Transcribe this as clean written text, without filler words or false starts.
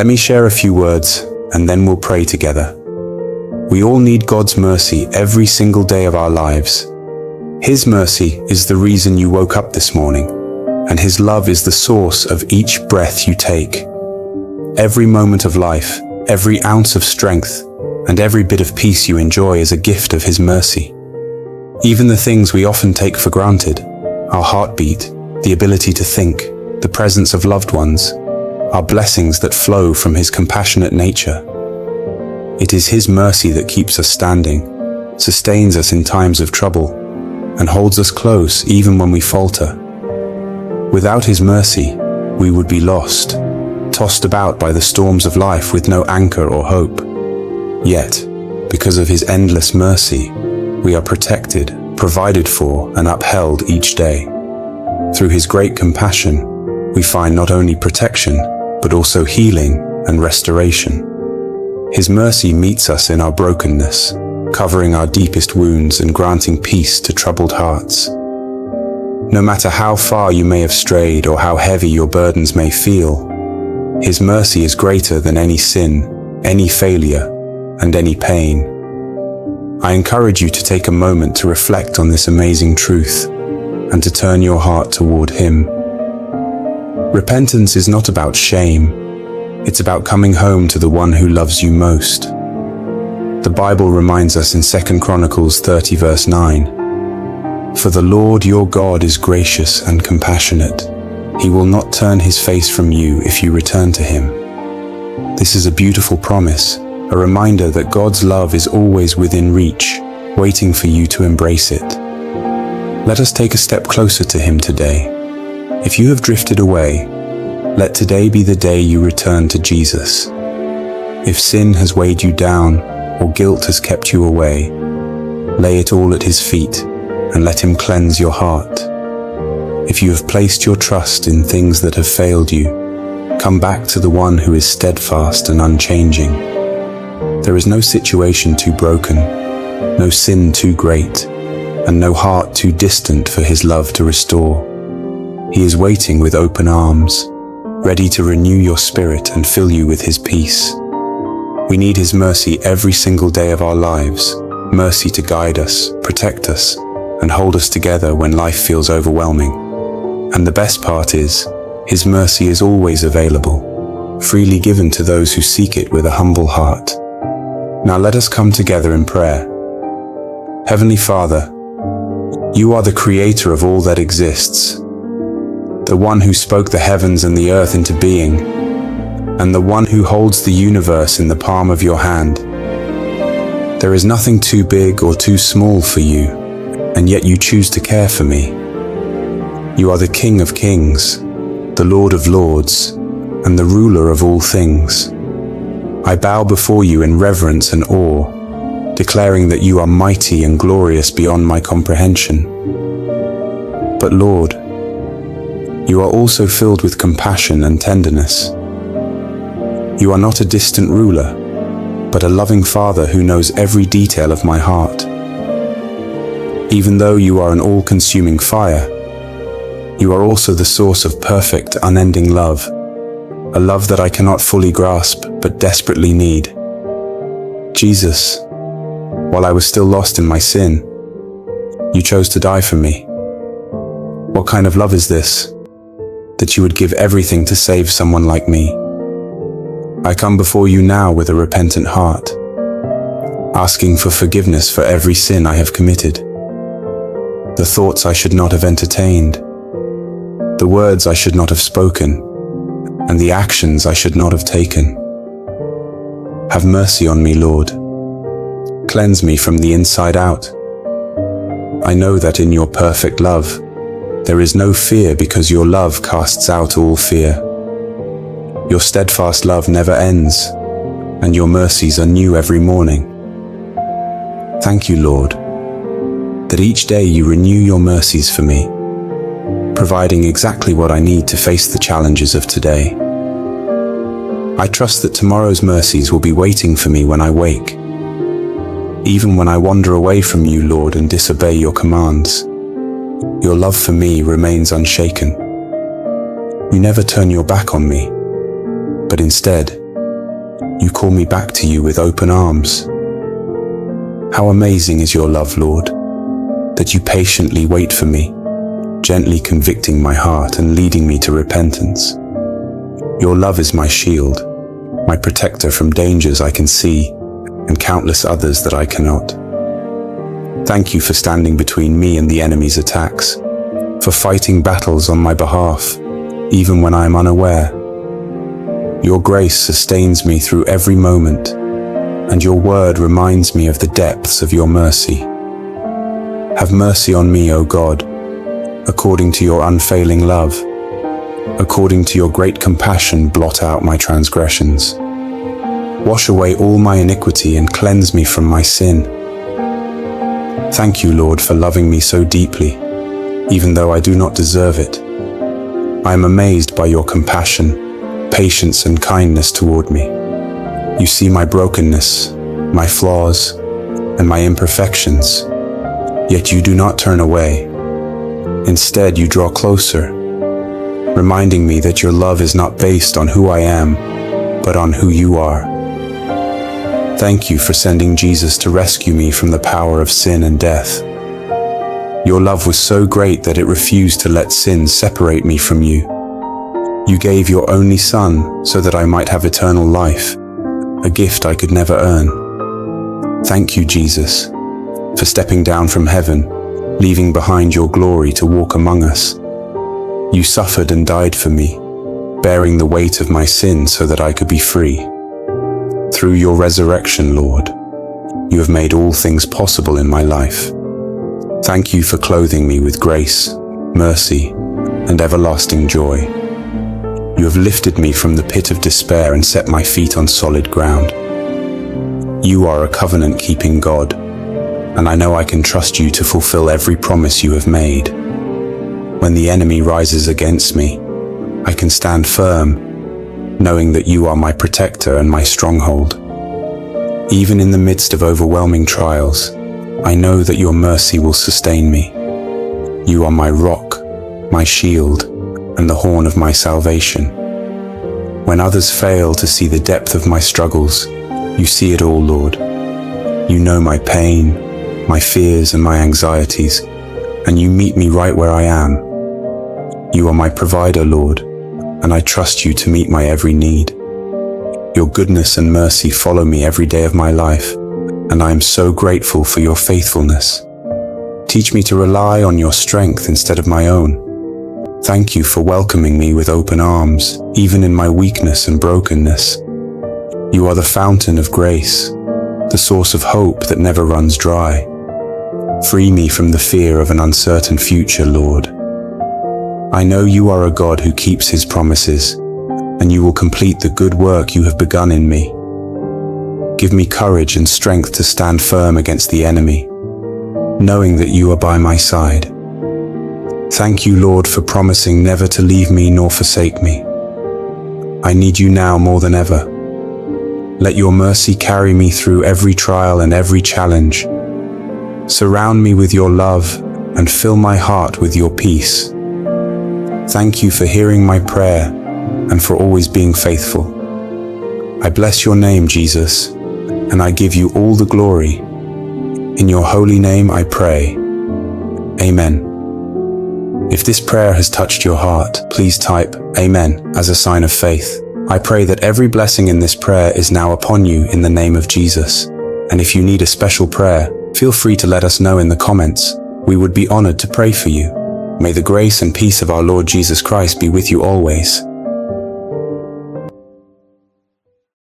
Let me share a few words, and then we'll pray together. We all need God's mercy every single day of our lives. His mercy is the reason you woke up this morning, and His love is the source of each breath you take. Every moment of life, every ounce of strength, and every bit of peace you enjoy is a gift of His mercy. Even the things we often take for granted, our heartbeat, the ability to think, the presence of loved ones, are blessings that flow from His compassionate nature. It is His mercy that keeps us standing, sustains us in times of trouble, and holds us close even when we falter. Without His mercy, we would be lost, tossed about by the storms of life with no anchor or hope. Yet, because of His endless mercy, we are protected, provided for, and upheld each day. Through His great compassion, we find not only protection, but also healing and restoration. His mercy meets us in our brokenness, covering our deepest wounds and granting peace to troubled hearts. No matter how far you may have strayed or how heavy your burdens may feel, His mercy is greater than any sin, any failure, and any pain. I encourage you to take a moment to reflect on this amazing truth and to turn your heart toward Him. Repentance is not about shame. It's about coming home to the one who loves you most. The Bible reminds us in 2 Chronicles 30 verse 9, "For the Lord your God is gracious and compassionate. He will not turn His face from you if you return to Him." This is a beautiful promise, a reminder that God's love is always within reach, waiting for you to embrace it. Let us take a step closer to Him today. If you have drifted away, let today be the day you return to Jesus. If sin has weighed you down or guilt has kept you away, lay it all at His feet and let Him cleanse your heart. If you have placed your trust in things that have failed you, come back to the one who is steadfast and unchanging. There is no situation too broken, no sin too great, and no heart too distant for His love to restore. He is waiting with open arms, ready to renew your spirit and fill you with His peace. We need His mercy every single day of our lives, mercy to guide us, protect us, and hold us together when life feels overwhelming. And the best part is, His mercy is always available, freely given to those who seek it with a humble heart. Now let us come together in prayer. Heavenly Father, You are the creator of all that exists, the one who spoke the heavens and the earth into being, and the one who holds the universe in the palm of Your hand. There is nothing too big or too small for You, and yet You choose to care for me. You are the King of Kings, the Lord of Lords, and the ruler of all things. I bow before You in reverence and awe, declaring that You are mighty and glorious beyond my comprehension. But Lord, You are also filled with compassion and tenderness. You are not a distant ruler, but a loving Father who knows every detail of my heart. Even though You are an all-consuming fire, You are also the source of perfect, unending love, a love that I cannot fully grasp but desperately need. Jesus, while I was still lost in my sin, You chose to die for me. What kind of love is this, that You would give everything to save someone like me? I come before You now with a repentant heart, asking for forgiveness for every sin I have committed, the thoughts I should not have entertained, the words I should not have spoken, and the actions I should not have taken. Have mercy on me, Lord. Cleanse me from the inside out. I know that in Your perfect love, there is no fear because Your love casts out all fear. Your steadfast love never ends, and Your mercies are new every morning. Thank You, Lord, that each day You renew Your mercies for me, providing exactly what I need to face the challenges of today. I trust that tomorrow's mercies will be waiting for me when I wake. Even when I wander away from You, Lord, and disobey Your commands, Your love for me remains unshaken. You never turn Your back on me, but instead, you call me back to you with open arms. How amazing is your love, Lord, that you patiently wait for me, gently convicting my heart and leading me to repentance. Your love is my shield, my protector from dangers I can see and countless others that I cannot. Thank you for standing between me and the enemy's attacks, for fighting battles on my behalf, even when I am unaware. Your grace sustains me through every moment, and your word reminds me of the depths of your mercy. Have mercy on me, O God, according to your unfailing love. According to your great compassion, blot out my transgressions. Wash away all my iniquity and cleanse me from my sin. Thank you, Lord, for loving me so deeply, even though I do not deserve it. I am amazed by your compassion, patience, and kindness toward me. You see my brokenness, my flaws, and my imperfections, yet you do not turn away. Instead, you draw closer, reminding me that your love is not based on who I am, but on who you are. Thank you for sending Jesus to rescue me from the power of sin and death. Your love was so great that it refused to let sin separate me from you. You gave your only Son so that I might have eternal life, a gift I could never earn. Thank you, Jesus, for stepping down from heaven, leaving behind your glory to walk among us. You suffered and died for me, bearing the weight of my sin so that I could be free. Through your resurrection, Lord, you have made all things possible in my life. Thank you for clothing me with grace, mercy, and everlasting joy. You have lifted me from the pit of despair and set my feet on solid ground. You are a covenant-keeping God, and I know I can trust you to fulfill every promise you have made. When the enemy rises against me, I can stand firm, knowing that you are my protector and my stronghold. Even in the midst of overwhelming trials, I know that your mercy will sustain me. You are my rock, my shield, and the horn of my salvation. When others fail to see the depth of my struggles, you see it all, Lord. You know my pain, my fears, and my anxieties, and you meet me right where I am. You are my provider, Lord, and I trust you to meet my every need. Your goodness and mercy follow me every day of my life, and I am so grateful for your faithfulness. Teach me to rely on your strength instead of my own. Thank you for welcoming me with open arms, even in my weakness and brokenness. You are the fountain of grace, the source of hope that never runs dry. Free me from the fear of an uncertain future, Lord. I know you are a God who keeps his promises, and you will complete the good work you have begun in me. Give me courage and strength to stand firm against the enemy, knowing that you are by my side. Thank you, Lord, for promising never to leave me nor forsake me. I need you now more than ever. Let your mercy carry me through every trial and every challenge. Surround me with your love and fill my heart with your peace. Thank you for hearing my prayer and for always being faithful. I bless your name, Jesus, and I give you all the glory. In your holy name I pray. Amen. If this prayer has touched your heart, please type Amen as a sign of faith. I pray that every blessing in this prayer is now upon you in the name of Jesus. And if you need a special prayer, feel free to let us know in the comments. We would be honored to pray for you. May the grace and peace of our Lord Jesus Christ be with you always.